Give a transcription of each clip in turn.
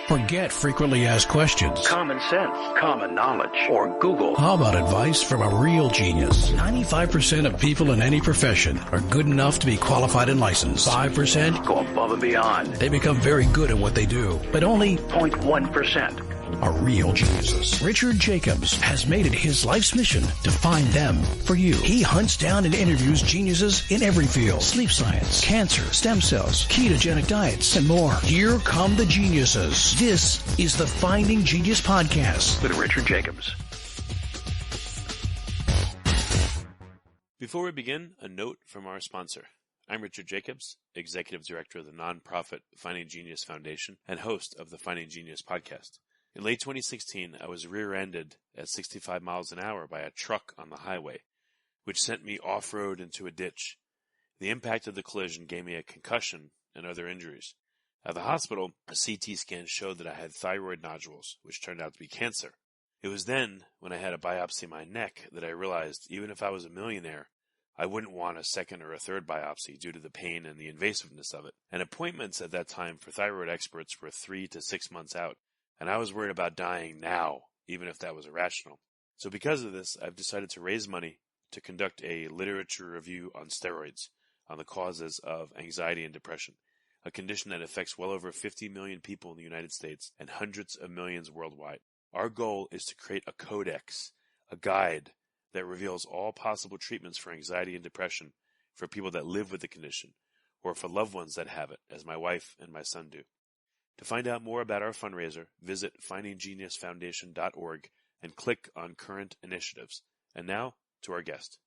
Forget frequently asked questions. Common sense, common knowledge, or Google. How about advice from a real genius? 95% of people in any profession are good enough to be qualified and licensed. 5% go above and beyond. They become very good at what they do, but only 0.1% are real geniuses. Richard Jacobs has made it his life's mission to find them for you. He hunts down and interviews geniuses in every field: sleep science, cancer, stem cells, ketogenic diets, and more. Here come the geniuses. This is the Finding Genius Podcast with Richard Jacobs. Before we begin, a note from our sponsor. I'm Richard Jacobs, Executive Director of the nonprofit Finding Genius Foundation and host of the Finding Genius Podcast. In late 2016, I was rear-ended at 65 miles an hour by a truck on the highway, which sent me off-road into a ditch. The impact of the collision gave me a concussion and other injuries. At the hospital, a CT scan showed that I had thyroid nodules, which turned out to be cancer. It was then, when I had a biopsy in my neck, that I realized even if I was a millionaire, I wouldn't want a second or a third biopsy due to the pain and the invasiveness of it. And appointments at that time for thyroid experts were 3 to 6 months out. And I was worried about dying now, even if that was irrational. So because of this, I've decided to raise money to conduct a literature review on steroids, on the causes of anxiety and depression, a condition that affects well over 50 million people in the United States and hundreds of millions worldwide. Our goal is to create a codex, a guide that reveals all possible treatments for anxiety and depression for people that live with the condition, or for loved ones that have it, as my wife and my son do. To find out more about our fundraiser, visit findinggeniusfoundation.org and click on current initiatives. And now, to our guest.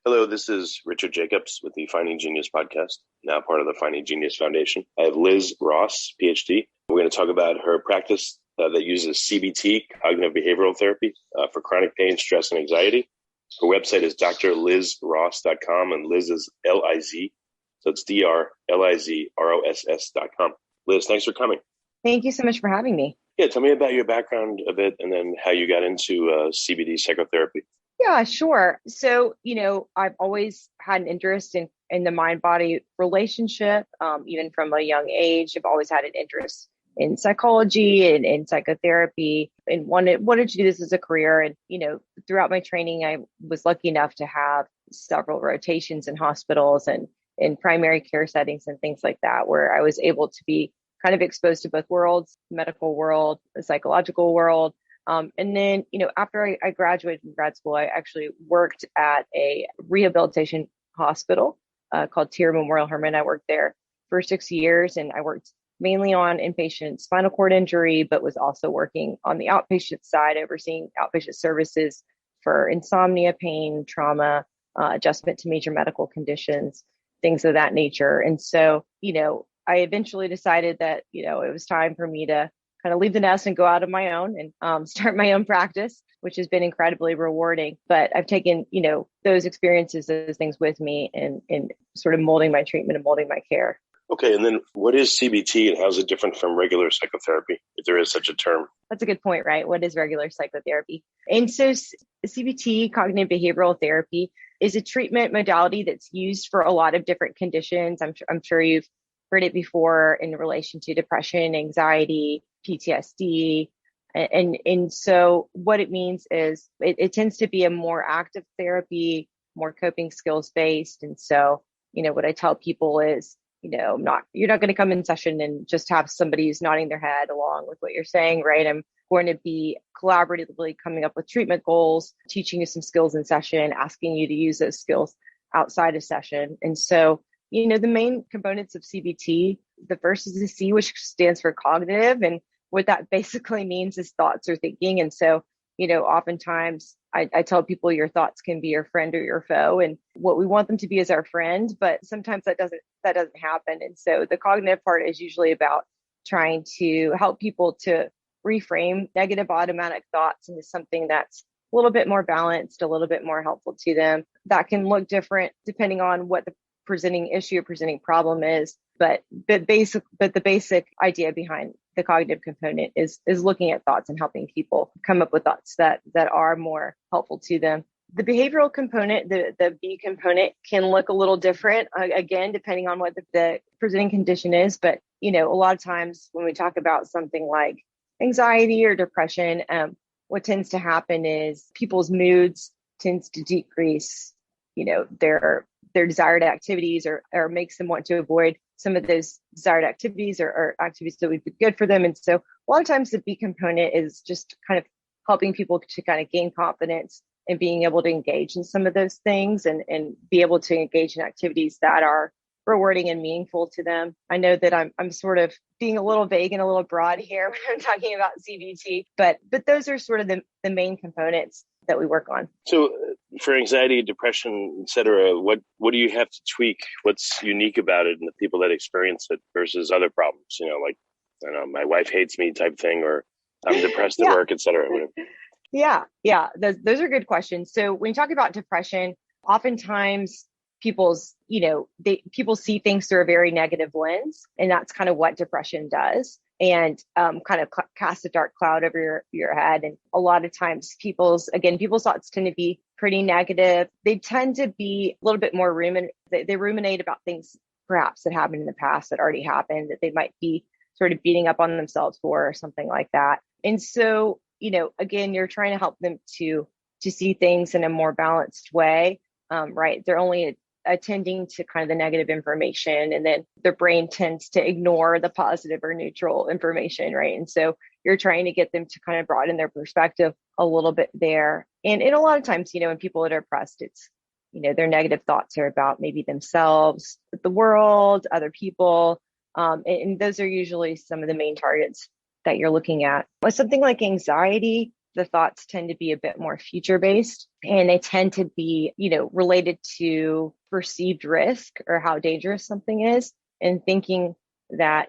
Hello, this is Richard Jacobs with the Finding Genius Podcast, now part of the Finding Genius Foundation. I have Liz Ross, PhD. We're going to talk about her practice that uses CBT, cognitive behavioral therapy, for chronic pain, stress, and anxiety. Her website is drlizross.com, and Liz is L-I-Z, so it's drlizross.com. Liz, thanks for coming. Thank you so much for having me. Yeah, tell me about your background a bit and then how you got into CBT psychotherapy. Yeah, sure. So, I've always had an interest in the mind-body relationship, even from a young age. I've always had an interest in psychology and in psychotherapy and wanted to do this as a career. And, throughout my training, I was lucky enough to have several rotations in hospitals and in primary care settings and things like that, where I was able to be kind of exposed to both worlds, medical world, the psychological world. And then, after I graduated from grad school, I actually worked at a rehabilitation hospital called Tier Memorial Hermann. I worked there for 6 years, and I worked mainly on inpatient spinal cord injury, but was also working on the outpatient side, overseeing outpatient services for insomnia, pain, trauma, adjustment to major medical conditions, things of that nature. And so, I eventually decided that, it was time for me to kind of leave the nest and go out on my own and start my own practice, which has been incredibly rewarding. But I've taken, those experiences, those things with me and sort of molding my treatment and molding my care. Okay. And then what is CBT and how is it different from regular psychotherapy, if there is such a term? That's a good point, right? What is regular psychotherapy? And so CBT, cognitive behavioral therapy, is a treatment modality that's used for a lot of different conditions. I'm sure you've heard it before in relation to depression, anxiety, PTSD. And so what it means is it tends to be a more active therapy, more coping skills based. And so, what I tell people is, you're not going to come in session and just have somebody who's nodding their head along with what you're saying, right? I'm going to be collaboratively coming up with treatment goals, teaching you some skills in session, asking you to use those skills outside of session. And so, the main components of CBT, the first is the C, which stands for cognitive. And what that basically means is thoughts or thinking. And so, oftentimes I tell people your thoughts can be your friend or your foe. And what we want them to be is our friend, but sometimes that doesn't happen. And so the cognitive part is usually about trying to help people to reframe negative automatic thoughts into something that's a little bit more balanced, a little bit more helpful to them. That can look different depending on what the presenting issue or presenting problem is. But the basic idea behind the cognitive component is looking at thoughts and helping people come up with thoughts that are more helpful to them. The behavioral component, the B component, can look a little different, again, depending on what the presenting condition is. But a lot of times when we talk about something like anxiety or depression, what tends to happen is people's moods tends to decrease, their desired activities or makes them want to avoid some of those desired activities or activities that would be good for them. And so a lot of times the B component is just kind of helping people to kind of gain confidence and being able to engage in some of those things and be able to engage in activities that are rewarding and meaningful to them. I know that I'm sort of being a little vague and a little broad here when I'm talking about CBT, but those are sort of the main components that we work on. So for anxiety, depression, et cetera, what do you have to tweak? What's unique about it and the people that experience it versus other problems? Like, I don't know, my wife hates me type thing, or I'm depressed at work, et cetera. Yeah. Those are good questions. So when you talk about depression, oftentimes people see things through a very negative lens, and that's kind of what depression does, and kind of cast a dark cloud over your head. And a lot of times people's thoughts tend to be pretty negative. They tend to be a little bit more they ruminate about things perhaps that happened in the past that already happened, that they might be sort of beating up on themselves for or something like that. And so, again, you're trying to help them to see things in a more balanced way, right? They're only attending to kind of the negative information, and then their brain tends to ignore the positive or neutral information, right? And so you're trying to get them to kind of broaden their perspective a little bit there. And a lot of times, when people are depressed, it's, their negative thoughts are about maybe themselves, the world, other people. And those are usually some of the main targets that you're looking at. With something like anxiety, the thoughts tend to be a bit more future-based, and they tend to be, related to perceived risk or how dangerous something is, and thinking that,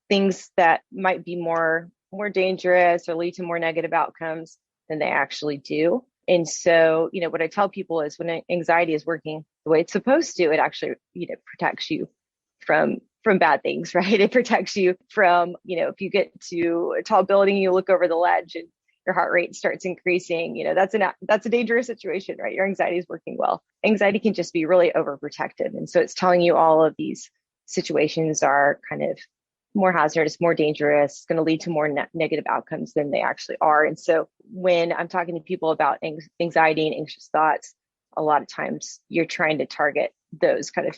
things that might be more dangerous or lead to more negative outcomes than they actually do. And so, what I tell people is when anxiety is working the way it's supposed to, it actually, protects you from bad things, right? It protects you from, if you get to a tall building, you look over the ledge and your heart rate starts increasing, that's a dangerous situation, right? Your anxiety is working well. Anxiety can just be really overprotective. And so it's telling you all of these situations are kind of more hazardous, more dangerous, going to lead to more negative outcomes than they actually are. And so when I'm talking to people about anxiety and anxious thoughts, a lot of times you're trying to target those kind of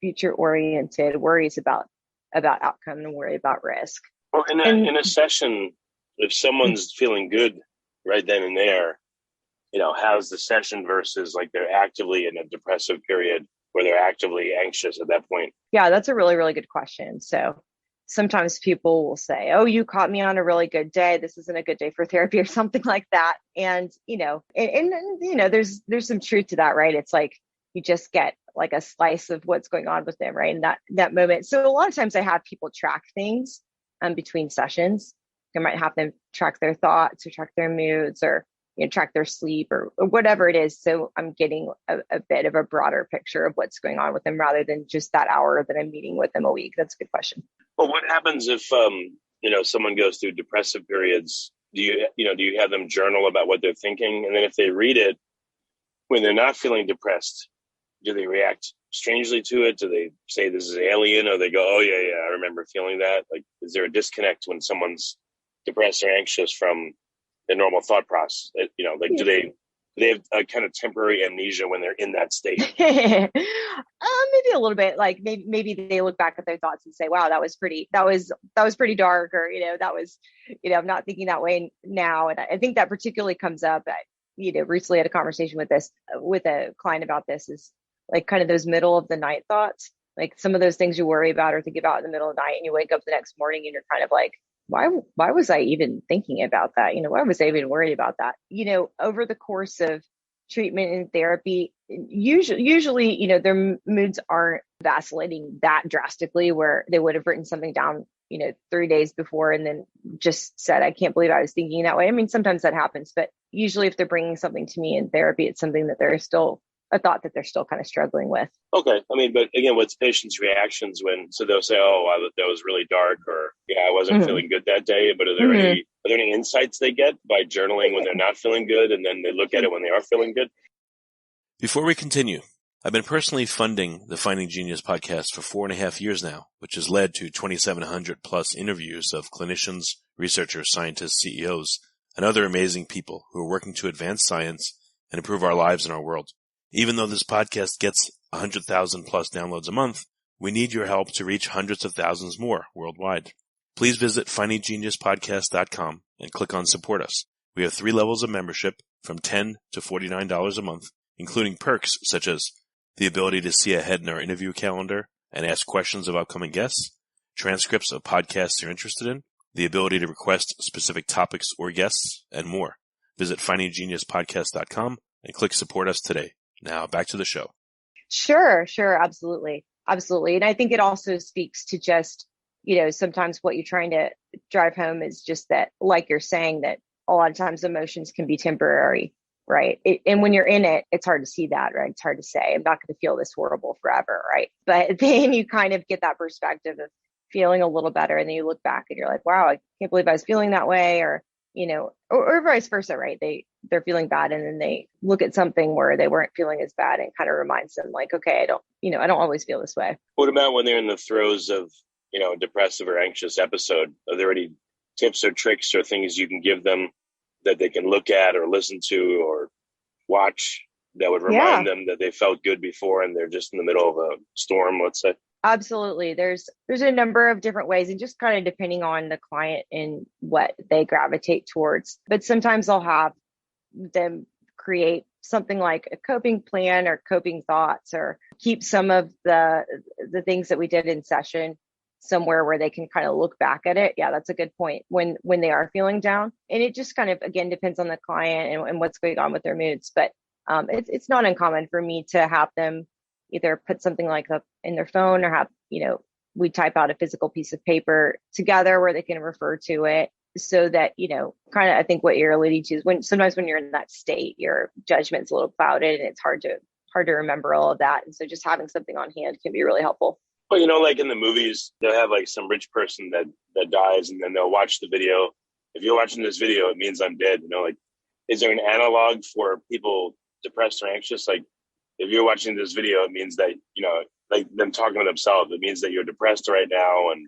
future-oriented worries about outcome and worry about risk. Well, in a session, if someone's feeling good right then and there, how's the session versus like they're actively in a depressive period where they're actively anxious at that point? Yeah, that's a really, really good question. So sometimes people will say, oh, you caught me on a really good day. This isn't a good day for therapy or something like that. And, there's some truth to that, right? It's like you just get like a slice of what's going on with them, right? In that moment. So a lot of times I have people track things between sessions. I might have them track their thoughts or track their moods or track their sleep or whatever it is. So I'm getting a bit of a broader picture of what's going on with them rather than just that hour that I'm meeting with them a week. That's a good question. Well, what happens if someone goes through depressive periods? Do you have them journal about what they're thinking, and then if they read it when they're not feeling depressed, do they react strangely to it? Do they say this is alien, or they go, oh yeah, I remember feeling that? Like, is there a disconnect when someone's depressed or anxious from the normal thought process? Do they have a kind of temporary amnesia when they're in that state? Maybe a little bit. Like maybe they look back at their thoughts and say, wow, that was pretty dark, or that was, I'm not thinking that way now. And I think that particularly comes up. Recently had a conversation with a client about this, is like kind of those middle of the night thoughts, like some of those things you worry about or think about in the middle of the night, and you wake up the next morning and you're kind of like, why was I even thinking about that? Why was I even worried about that? Over the course of treatment and therapy, usually, their moods aren't vacillating that drastically where they would have written something down, 3 days before and then just said, I can't believe I was thinking that way. I mean, sometimes that happens, but usually if they're bringing something to me in therapy, it's something that they're still a thought that they're still kind of struggling with. Okay. I mean, but again, what's patients' reactions so they'll say, oh, that was really dark, or I wasn't feeling good that day. But are there any insights they get by journaling when they're not feeling good, and then they look at it when they are feeling good? Before we continue, I've been personally funding the Finding Genius podcast for 4.5 years now, which has led to 2,700 plus interviews of clinicians, researchers, scientists, CEOs, and other amazing people who are working to advance science and improve our lives and our world. Even though this podcast gets 100,000 plus downloads a month, we need your help to reach hundreds of thousands more worldwide. Please visit findinggeniuspodcast.com and click on Support Us. We have 3 levels of membership from $10 to $49 a month, including perks such as the ability to see ahead in our interview calendar and ask questions of upcoming guests, transcripts of podcasts you're interested in, the ability to request specific topics or guests, and more. Visit findinggeniuspodcast.com and click Support Us today. Now back to the show. Sure. Absolutely. And I think it also speaks to just, sometimes what you're trying to drive home is just that, like you're saying, that a lot of times emotions can be temporary, right? And when you're in it, it's hard to see that, right? It's hard to say, I'm not going to feel this horrible forever, right? But then you kind of get that perspective of feeling a little better. And then you look back and you're like, wow, I can't believe I was feeling that way. Or, or vice versa, right? They're feeling bad and then they look at something where they weren't feeling as bad and kind of reminds them like, okay, I don't always feel this way. What about when they're in the throes of, a depressive or anxious episode? Are there any tips or tricks or things you can give them that they can look at or listen to or watch that would remind them that they felt good before and they're just in the middle of a storm, let's say? Absolutely. There's a number of different ways, and just kind of depending on the client and what they gravitate towards. But sometimes I'll have them create something like a coping plan or coping thoughts, or keep some of the things that we did in session somewhere where they can kind of look back at it. Yeah, that's a good point when they are feeling down. And it just kind of, again, depends on the client and what's going on with their moods. But it's not uncommon for me to have them either put something like that in their phone or have, we type out a physical piece of paper together where they can refer to it, so that, kind of, I think what you're alluding to is sometimes when you're in that state, your judgment's a little clouded and it's hard to remember all of that. And so just having something on hand can be really helpful. Well, like in the movies, they'll have like some rich person that dies and then they'll watch the video. If you're watching this video, it means I'm dead. Like, is there an analog for people depressed or anxious? Like, if you're watching this video, it means that, like them talking to themselves, it means that you're depressed right now. And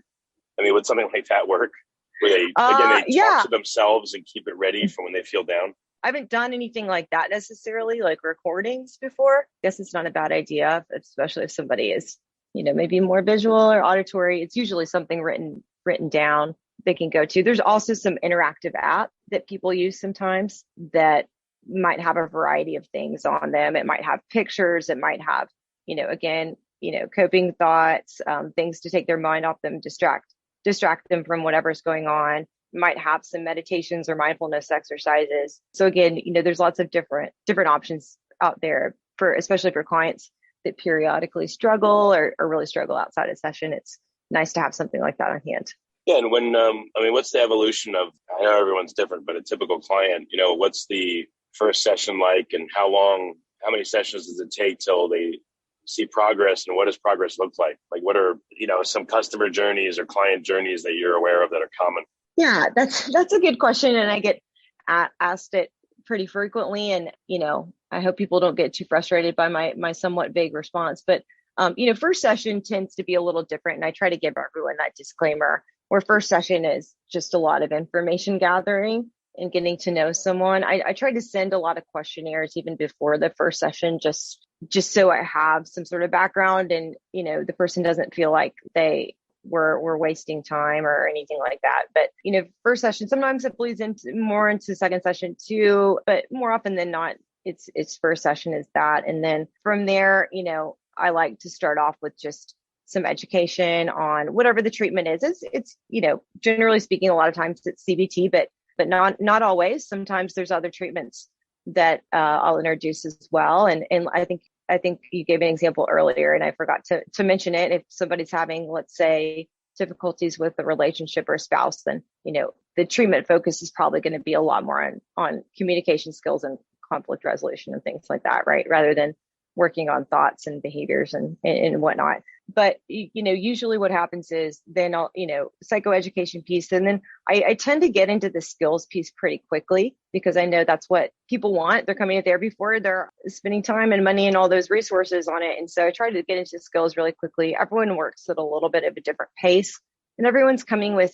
I mean, would something like that work? Where they talk to themselves and keep it ready for when they feel down? I haven't done anything like that necessarily, like recordings before. I guess it's not a bad idea, especially if somebody is, maybe more visual or auditory. It's usually something written down they can go to. There's also some interactive app that people use sometimes that might have a variety of things on them. It might have pictures. It might have, coping thoughts, things to take their mind off them, distract them from whatever's going on. It might have some meditations or mindfulness exercises. So again, there's lots of different options out there especially for clients that periodically struggle or really struggle outside of session. It's nice to have something like that on hand. Yeah. And when, what's the evolution of, I know everyone's different, but a typical client, what's the first session like, and how many sessions does it take till they see progress, and what does progress look like? Like, what are, some customer journeys or client journeys that you're aware of that are common? Yeah, that's a good question. And I get asked it pretty frequently. And, I hope people don't get too frustrated by my somewhat vague response. But, first session tends to be a little different. And I try to give everyone that disclaimer, where first session is just a lot of information gathering and getting to know someone. I try to send a lot of questionnaires even before the first session, just so I have some sort of background and, the person doesn't feel like we're wasting time or anything like that. But, first session, sometimes it bleeds into second session too, but more often than not, it's first session is that. And then from there, I like to start off with just some education on whatever the treatment is. It's generally speaking, a lot of times it's CBT, but not always. Sometimes there's other treatments that I'll introduce as well. And I think you gave an example earlier, and I forgot to mention it. If somebody's having, let's say, difficulties with a relationship or a spouse, then the treatment focus is probably going to be a lot more on communication skills and conflict resolution and things like that, right? Rather than working on thoughts and behaviors and whatnot. But, usually what happens is then I'll, psychoeducation piece. And then I tend to get into the skills piece pretty quickly because I know that's what people want. They're coming to therapy for, they're spending time and money and all those resources on it. And so I try to get into skills really quickly. Everyone works at a little bit of a different pace and everyone's coming with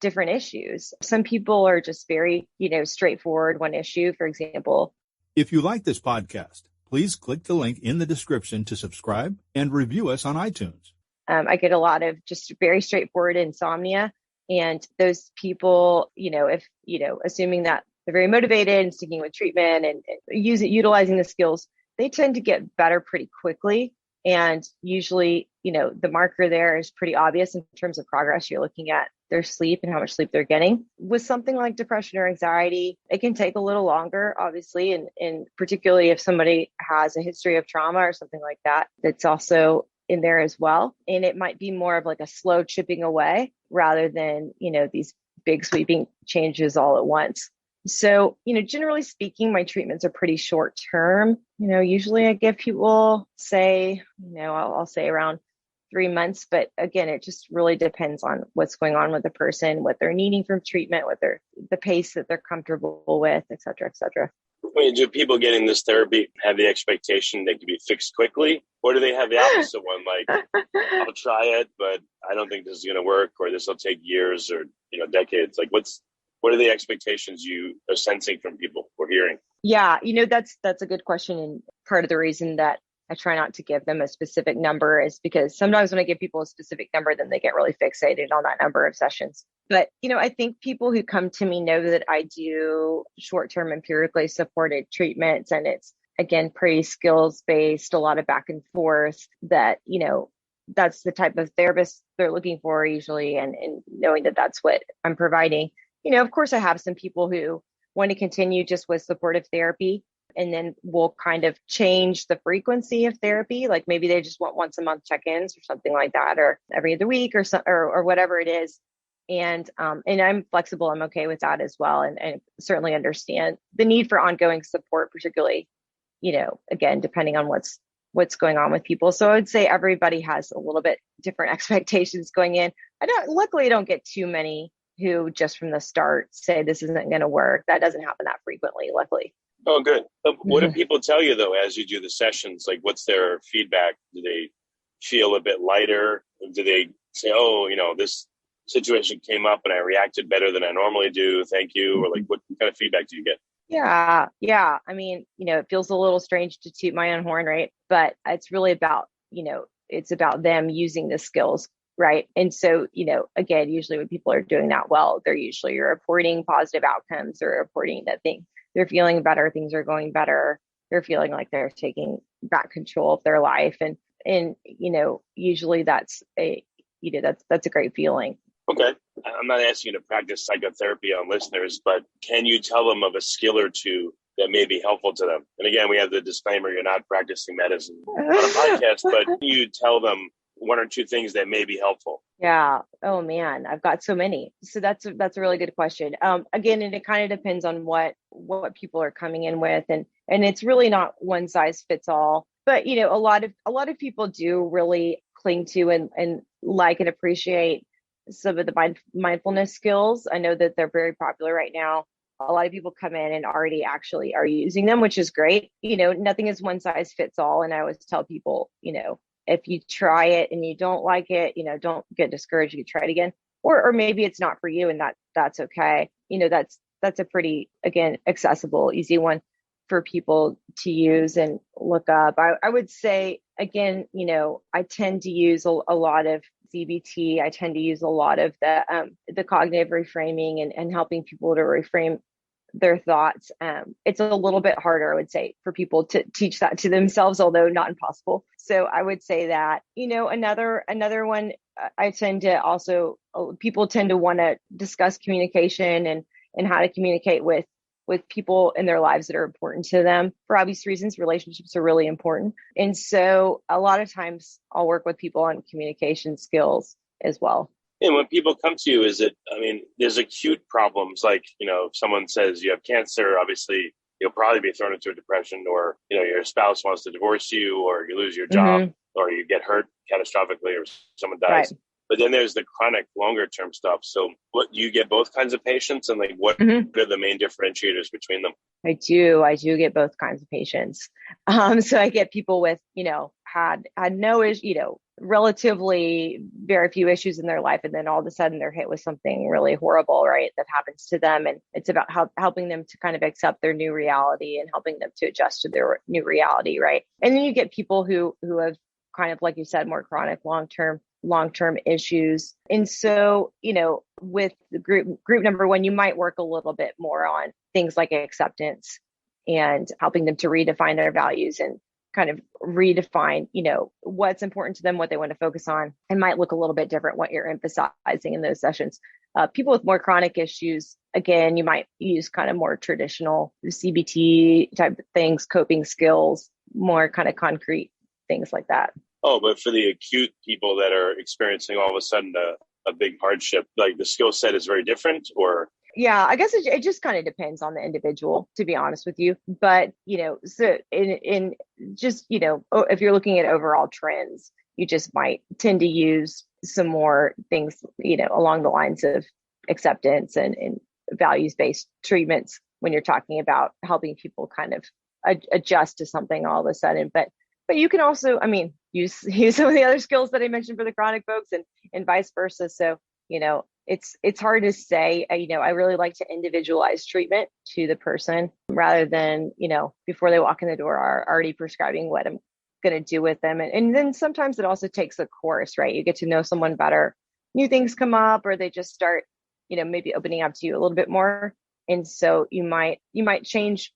different issues. Some people are just very, straightforward. One issue, for example. If you like this podcast, please click the link in the description to subscribe and review us on iTunes. I get a lot of just very straightforward insomnia. And those people, assuming that they're very motivated and sticking with treatment and utilizing the skills, they tend to get better pretty quickly. And usually, the marker there is pretty obvious in terms of progress. You're looking at their sleep and how much sleep they're getting. With something like depression or anxiety, it can take a little longer, obviously, and particularly if somebody has a history of trauma or something like that, that's also in there as well. And it might be more of like a slow chipping away rather than, these big sweeping changes all at once. So, generally speaking, my treatments are pretty short term. Usually I give people I'll say around 3 months, but again, it just really depends on what's going on with the person, what they're needing from treatment, the pace that they're comfortable with, et cetera, et cetera. Do people getting this therapy have the expectation they can be fixed quickly? Or do they have the opposite one? Like, I'll try it, but I don't think this is going to work, or this will take years or, decades. Like, what are the expectations you are sensing from people or hearing? Yeah, that's a good question. And part of the reason that I try not to give them a specific number is because sometimes when I give people a specific number, then they get really fixated on that number of sessions. But, I think people who come to me know that I do short-term empirically supported treatments. And it's, again, pretty skills-based, a lot of back and forth that, that's the type of therapist they're looking for usually. And knowing that that's what I'm providing. Of course, I have some people who want to continue just with supportive therapy. And then we'll kind of change the frequency of therapy. Like maybe they just want once a month check-ins or something like that, or every other week or whatever it is. And I'm flexible. I'm okay with that as well. And certainly understand the need for ongoing support, particularly, again, depending on what's going on with people. So I would say everybody has a little bit different expectations going in. Luckily I don't get too many who just from the start say this isn't going to work. That doesn't happen that frequently, luckily. Oh, good. What do people tell you, though, as you do the sessions? Like, what's their feedback? Do they feel a bit lighter? Do they say, this situation came up and I reacted better than I normally do? Thank you. Or like, what kind of feedback do you get? Yeah. I mean, it feels a little strange to toot my own horn, right? But it's really about, it's about them using the skills, right? And so, again, usually when people are doing that well, they're usually reporting positive outcomes or reporting that they're feeling better, things are going better. They're feeling like they're taking back control of their life. And usually that's a great feeling. Okay. I'm not asking you to practice psychotherapy on listeners, but can you tell them of a skill or two that may be helpful to them? And again, we have the disclaimer, you're not practicing medicine on a podcast, but can you tell them one or two things that may be helpful? Yeah. Oh man, I've got so many. So that's a really good question. Again, and it kind of depends on what people are coming in with, and it's really not one size fits all. But a lot of people do really cling to and like and appreciate some of the mindfulness skills. I know that they're very popular right now. A lot of people come in and already actually are using them, which is great. Nothing is one size fits all. And I always tell people, if you try it and you don't like it, don't get discouraged. You try it again, or maybe it's not for you, and that's okay. That's a pretty, again, accessible, easy one for people to use and look up. I would say, again, I tend to use a lot of CBT. I tend to use a lot of the cognitive reframing and helping people to reframe their thoughts. It's a little bit harder, I would say, for people to teach that to themselves, although not impossible. So I would say that, another one, I tend to also, people tend to want to discuss communication and how to communicate with people in their lives that are important to them. For obvious reasons, relationships are really important. And so a lot of times I'll work with people on communication skills as well. And when people come to you, there's acute problems like, if someone says you have cancer, obviously you'll probably be thrown into a depression, or, your spouse wants to divorce you, or you lose your job, or you get hurt catastrophically, or someone dies. Right. But then there's the chronic, longer term stuff. So what, you get both kinds of patients, and like, what are the main differentiators between them? I do get both kinds of patients. So I get people with, had no issue, relatively very few issues in their life. And then all of a sudden they're hit with something really horrible, right? That happens to them. And it's about helping them to kind of accept their new reality and helping them to adjust to their new reality. Right. And then you get people who have kind of, like you said, more chronic, long-term issues. And so, with the group number one, you might work a little bit more on things like acceptance and helping them to redefine their values and kind of redefine, what's important to them, what they want to focus on. It might look a little bit different what you're emphasizing in those sessions. People with more chronic issues, again, you might use kind of more traditional CBT type of things, coping skills, more kind of concrete things like that. Oh, but for the acute people that are experiencing all of a sudden a big hardship, like the skill set is very different, or? Yeah, I guess it just kind of depends on the individual, to be honest with you. But, so in just, if you're looking at overall trends, you just might tend to use some more things, along the lines of acceptance and values-based treatments when you're talking about helping people kind of adjust to something all of a sudden. But you can also, use some of the other skills that I mentioned for the chronic folks and vice versa. So, it's hard to say. I really like to individualize treatment to the person rather than, before they walk in the door, are already prescribing what I'm going to do with them. And then sometimes it also takes a course, right? You get to know someone better. New things come up, or they just start, maybe opening up to you a little bit more. And so you might change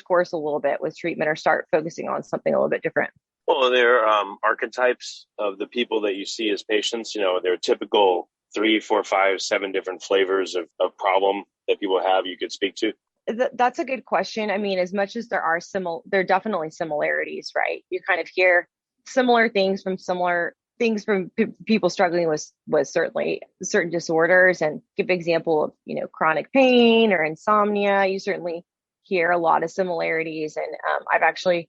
course a little bit with treatment, or start focusing on something a little bit different. Well, there are archetypes of the people that you see as patients. There are typical 3, 4, 5, 7 different flavors of problem that people have you could speak to. That's a good question. As much as there are there are definitely similarities, right? You kind of hear similar things from people struggling with certainly certain disorders, and give example of, chronic pain or insomnia. You certainly hear a lot of similarities. And I've actually,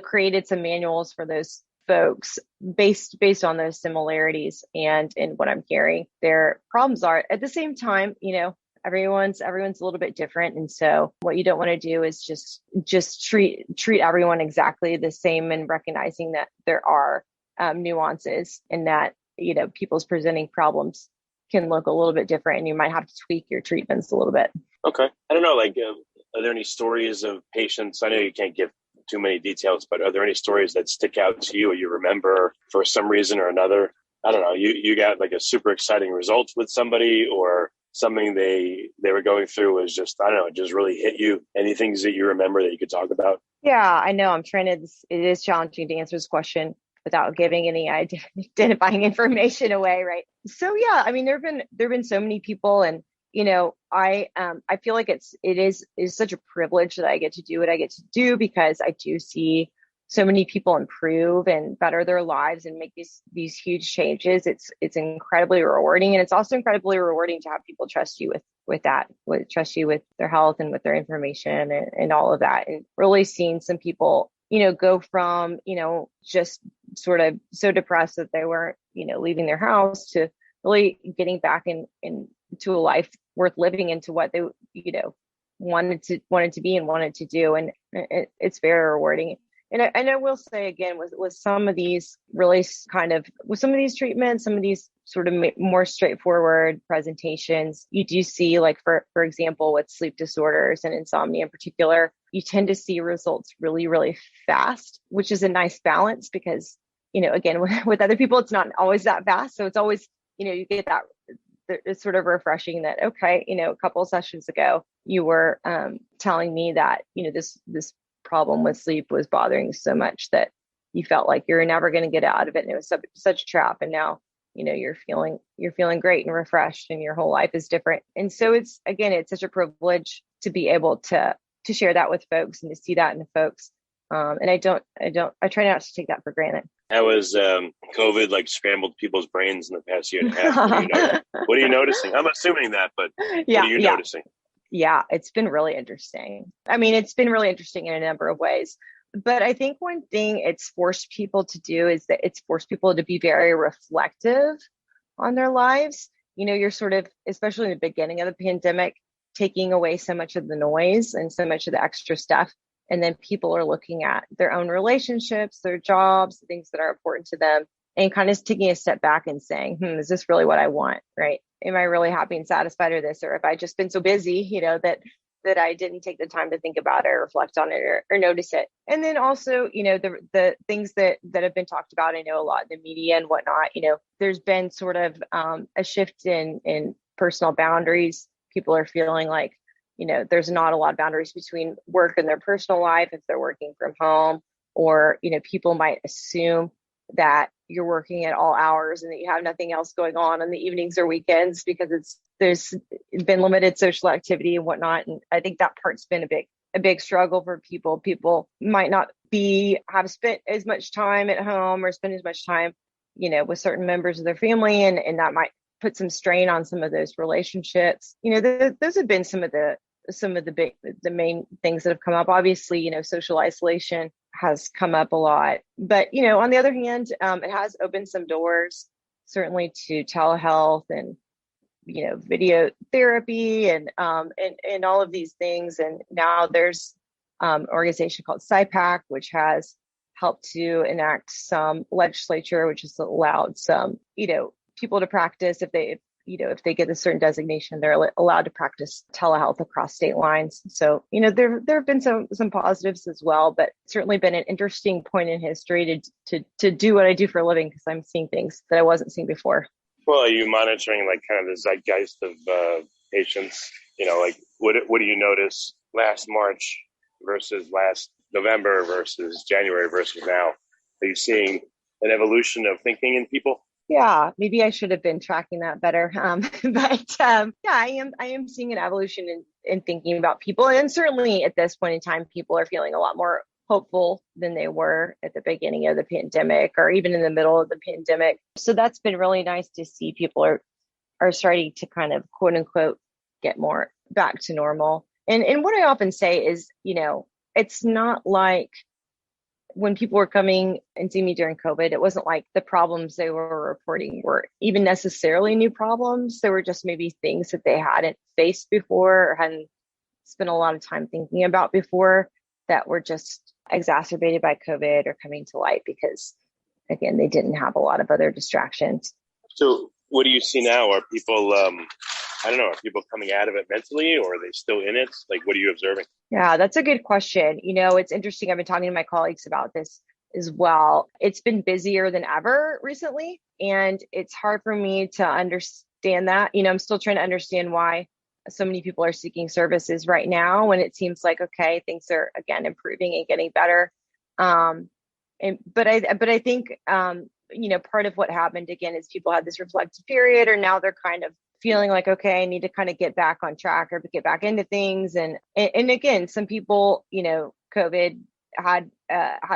created some manuals for those folks based on those similarities and what I'm hearing their problems are. At the same time, everyone's a little bit different. And so what you don't want to do is just treat everyone exactly the same, and recognizing that there are nuances, and that, people's presenting problems can look a little bit different, and you might have to tweak your treatments a little bit. Okay. I don't know, are there any stories of patients? I know you can't give too many details, but are there any stories that stick out to you or you remember for some reason or another? I don't know, you got like a super exciting result with somebody, or something they were going through was just, I don't know, it just really hit you. Any things that you remember that you could talk about? Yeah, I know. it is challenging to answer this question without giving any identifying information away, right? So yeah, there've been so many people, and I feel like it is such a privilege that I get to do what I get to do, because I do see so many people improve and better their lives and make these huge changes. It's incredibly rewarding, and it's also incredibly rewarding to have people trust you trust you with their health and with their information and all of that. And really seeing some people, go from, just sort of so depressed that they weren't, leaving their house, to really getting back into a life worth living, into what they, wanted to be and wanted to do. And it's very rewarding. And I will say again, with some of these really with some of these treatments, some of these sort of more straightforward presentations, you do see, like, for example, with sleep disorders and insomnia in particular, you tend to see results really, really fast, which is a nice balance, because, again, with other people, it's not always that fast. So it's always, you get that, it's sort of refreshing that, okay, a couple of sessions ago, you were telling me that, this problem with sleep was bothering you so much that you felt like you're never going to get out of it, and it was such a trap. And now, you're feeling great and refreshed, and your whole life is different. And so it's such a privilege to be able to share that with folks and to see that in folks. And I try not to take that for granted. How has COVID scrambled people's brains in the past year and a half? What are you noticing? I'm assuming that, but yeah, what are you noticing? Yeah, it's been really interesting. I mean, it's been really interesting in a number of ways. But I think one thing it's forced people to do is that it's forced people to be very reflective on their lives. You're sort of, especially in the beginning of the pandemic, taking away so much of the noise and so much of the extra stuff. And then people are looking at their own relationships, their jobs, the things that are important to them, and kind of taking a step back and saying, is this really what I want? Right? Am I really happy and satisfied with this? Or have I just been so busy, that I didn't take the time to think about it or reflect on it or notice it. And then also, the things that have been talked about, I know a lot in the media and whatnot, there's been sort of a shift in personal boundaries. People are feeling like, there's not a lot of boundaries between work and their personal life if they're working from home, or, people might assume that you're working at all hours and that you have nothing else going on in the evenings or weekends because there's been limited social activity and whatnot. And I think that part's been a big struggle for people. People might not have spent as much time at home or spend as much time, with certain members of their family. And that might put some strain on some of those relationships. Those have been some of the main things that have come up. Obviously, social isolation has come up a lot, but on the other hand, it has opened some doors, certainly, to telehealth and video therapy and all of these things. And now there's an organization called PsyPAC, which has helped to enact some legislature, which has allowed some people to practice if they get a certain designation, they're allowed to practice telehealth across state lines. So, there have been some positives as well, but certainly been an interesting point in history to do what I do for a living, because I'm seeing things that I wasn't seeing before. Well, are you monitoring like kind of the zeitgeist of patients? What do you notice last March versus last November versus January versus now? Are you seeing an evolution of thinking in people? Yeah, maybe I should have been tracking that better. I am seeing an evolution in thinking about people. And certainly at this point in time, people are feeling a lot more hopeful than they were at the beginning of the pandemic or even in the middle of the pandemic. So that's been really nice to see. People are starting to kind of quote unquote get more back to normal. And what I often say is, it's not like when people were coming and seeing me during COVID, it wasn't like the problems they were reporting were even necessarily new problems. There were just maybe things that they hadn't faced before or hadn't spent a lot of time thinking about before that were just exacerbated by COVID or coming to light because, again, they didn't have a lot of other distractions. So what do you see now? Are people, are people coming out of it mentally, or are they still in it? Like, what are you observing? Yeah, that's a good question. It's interesting. I've been talking to my colleagues about this as well. It's been busier than ever recently, and it's hard for me to understand that. I'm still trying to understand why so many people are seeking services right now when it seems like, okay, things are, again, improving and getting better. But I think, part of what happened, again, is people had this reflective period, or now they're kind of feeling like, okay, I need to kind of get back on track or get back into things. And again, some people, COVID had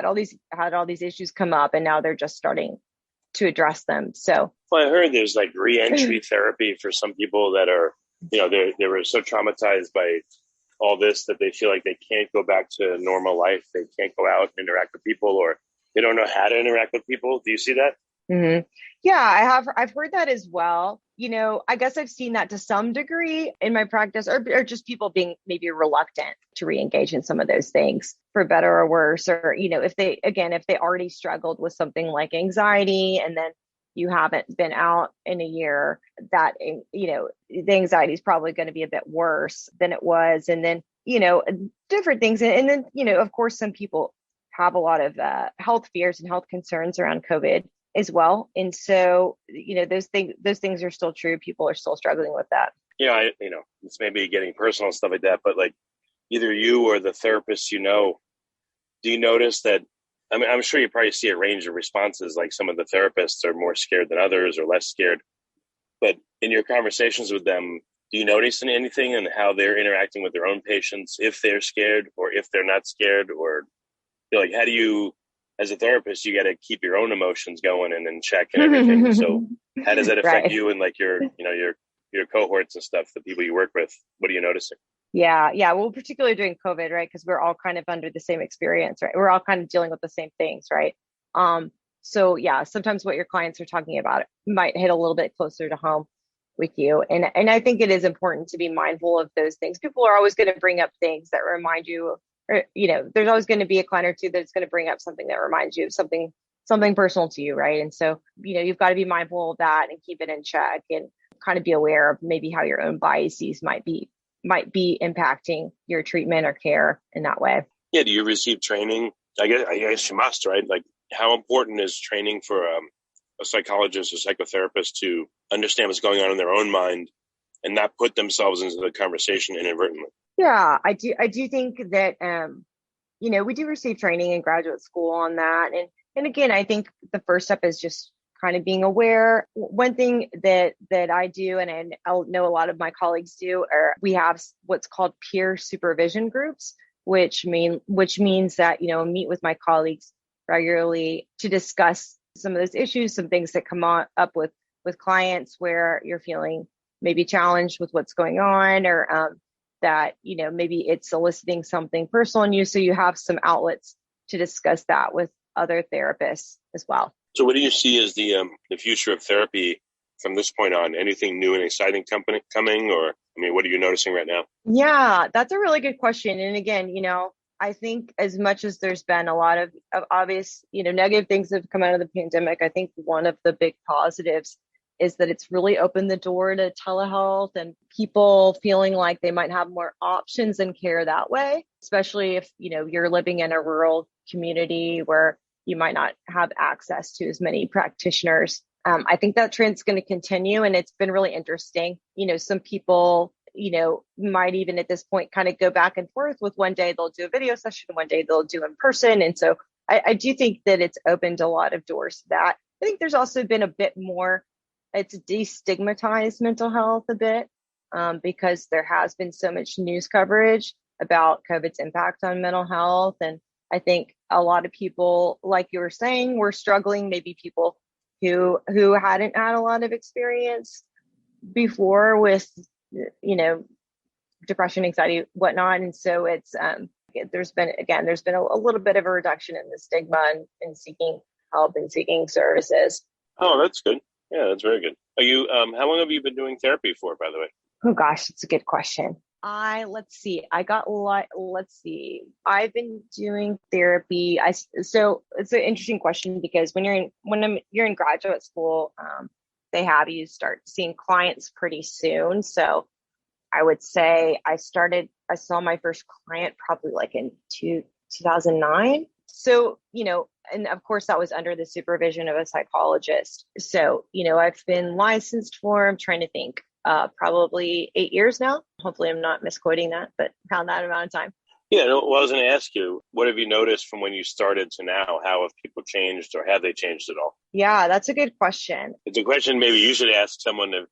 all these issues come up, and now they're just starting to address them. So, well, I heard there's like reentry therapy for some people that are, they were so traumatized by all this that they feel like they can't go back to normal life. They can't go out and interact with people, or they don't know how to interact with people. Do you see that? Mm-hmm. Yeah, I've heard that as well. I guess I've seen that to some degree in my practice, or just people being maybe reluctant to re-engage in some of those things, for better or worse. Or, if they already struggled with something like anxiety, and then you haven't been out in a year, that, the anxiety is probably going to be a bit worse than it was. And then, different things. And then, of course, some people have a lot of health fears and health concerns around COVID as well. And so, those things are still true. People are still struggling with that. Yeah, it's maybe getting personal and stuff like that, but like either you or the therapist, do you notice that? I mean, I'm sure you probably see a range of responses, like some of the therapists are more scared than others or less scared. But in your conversations with them, do you notice anything in how they're interacting with their own patients, if they're scared or if they're not scared? Or like, how do you, as a therapist, you got to keep your own emotions going and in check and everything. So how does that affect you and like your cohorts and stuff, the people you work with? What are you noticing? Yeah. Well, particularly during COVID, right? Because we're all kind of under the same experience, right? We're all kind of dealing with the same things, right? So yeah, sometimes what your clients are talking about might hit a little bit closer to home with you. And I think it is important to be mindful of those things. People are always going to bring up things that remind you, or, there's always going to be a client or two that's going to bring up something that reminds you of something personal to you, right? And so, you've got to be mindful of that and keep it in check and kind of be aware of maybe how your own biases might be impacting your treatment or care in that way. Yeah. Do you receive training? I guess you must, right? Like, how important is training for a psychologist or psychotherapist to understand what's going on in their own mind and not put themselves into the conversation inadvertently? Yeah, I do think that, we do receive training in graduate school on that. And again, I think the first step is just kind of being aware. One thing that I do, and I know a lot of my colleagues do, are we have what's called peer supervision groups, which means that, meet with my colleagues regularly to discuss some of those issues, some things that come up with clients where you're feeling maybe challenged with what's going on, or that, maybe it's eliciting something personal in you. So you have some outlets to discuss that with other therapists as well. So what do you see as the future of therapy from this point on? Anything new and exciting coming, or, what are you noticing right now? Yeah, that's a really good question. And again, I think as much as there's been a lot of obvious, negative things that have come out of the pandemic, I think one of the big positives is that it's really opened the door to telehealth and people feeling like they might have more options and care that way, especially if, you're living in a rural community where you might not have access to as many practitioners. I think that trend's going to continue, and it's been really interesting. Some people, might even at this point kind of go back and forth with one day they'll do a video session, one day they'll do in person. And so I do think that it's opened a lot of doors to that. I think there's also been a bit more, it's destigmatized mental health a bit, because there has been so much news coverage about COVID's impact on mental health. And I think a lot of people, like you were saying, were struggling, maybe people who hadn't had a lot of experience before with, depression, anxiety, whatnot. And so it's, there's been a little bit of a reduction in the stigma and seeking help and seeking services. Oh, that's good. Yeah, that's very good. Are you, how long have you been doing therapy for, by the way? Oh gosh, that's a good question. Let's see. I've been doing therapy. So it's an interesting question because when you're in graduate school, they have you start seeing clients pretty soon. So I would say I saw my first client probably like in 2009. So, and of course that was under the supervision of a psychologist. So, I've been licensed for, I'm trying to think, probably 8 years now. Hopefully I'm not misquoting that, but around that amount of time. Yeah, no, well, I was going to ask you, what have you noticed from when you started to now? How have people changed, or have they changed at all? Yeah, that's a good question. It's a question maybe you should ask someone if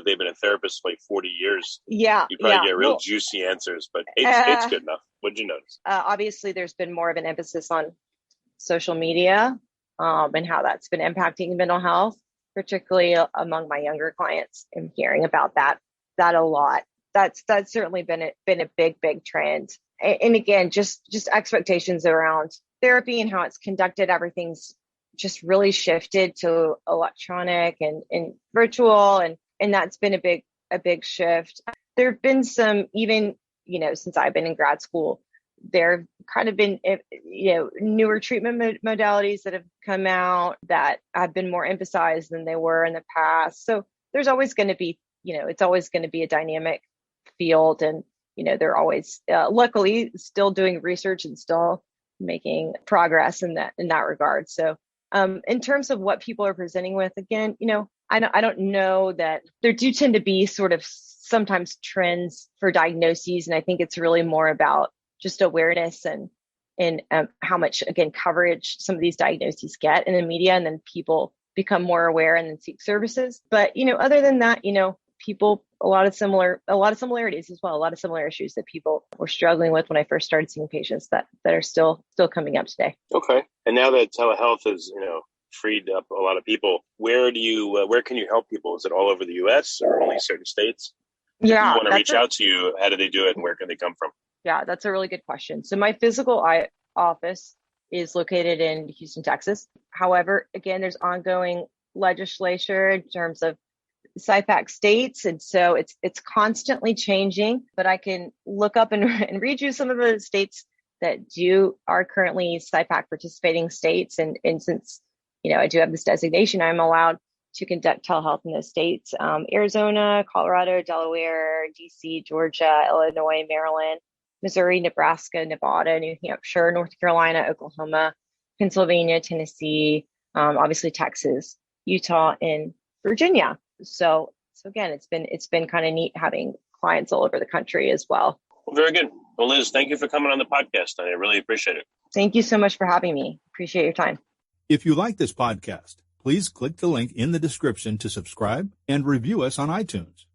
they've been a therapist for like 40 years. Yeah. You probably get real juicy answers, but it's good enough. What did you notice? Obviously, there's been more of an emphasis on social media and how that's been impacting mental health, particularly among my younger clients. I'm hearing about that a lot. That's certainly been a big trend. And again, just expectations around therapy and how it's conducted. Everything's just really shifted to electronic and virtual, and that's been a big shift. There have been some, even since I've been in grad school, there have kind of been newer treatment modalities that have come out that have been more emphasized than they were in the past. So there's always going to be, it's always going to be a dynamic field, and they're always luckily still doing research and still making progress in that regard. So in terms of what people are presenting with, again, I don't know that there do tend to be sort of sometimes trends for diagnoses, and I think it's really more about just awareness and how much, again, coverage some of these diagnoses get in the media, and then people become more aware and then seek services. But other than that, people, a lot of similarities as well, a lot of similar issues that people were struggling with when I first started seeing patients that are still coming up today. Okay. And now that telehealth has, freed up a lot of people, where can you help people? Is it all over the US or only certain states? Yeah. If you want to reach out to you, how do they do it and where can they come from? Yeah, that's a really good question. So my physical office is located in Houston, Texas. However, again, there's ongoing legislature in terms of PsyPAC states. And so it's constantly changing, but I can look up and read you some of the states that are currently PsyPAC participating states. And since, I do have this designation, I'm allowed to conduct telehealth in those states. Arizona, Colorado, Delaware, DC, Georgia, Illinois, Maryland, Missouri, Nebraska, Nevada, New Hampshire, North Carolina, Oklahoma, Pennsylvania, Tennessee, obviously Texas, Utah, and Virginia. So again, it's been kind of neat having clients all over the country as well. Well, very good. Well, Liz, thank you for coming on the podcast. I really appreciate it. Thank you so much for having me. Appreciate your time. If you like this podcast, please click the link in the description to subscribe and review us on iTunes.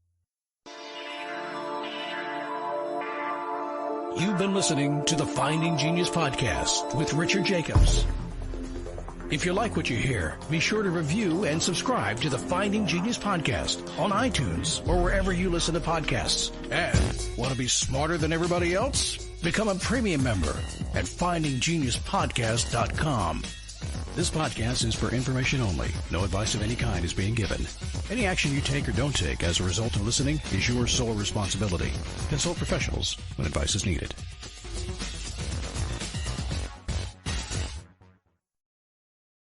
You've been listening to the Finding Genius podcast with Richard Jacobs. If you like what you hear, be sure to review and subscribe to the Finding Genius podcast on iTunes or wherever you listen to podcasts. And want to be smarter than everybody else? Become a premium member at findinggeniuspodcast.com. This podcast is for information only. No advice of any kind is being given. Any action you take or don't take as a result of listening is your sole responsibility. Consult professionals when advice is needed.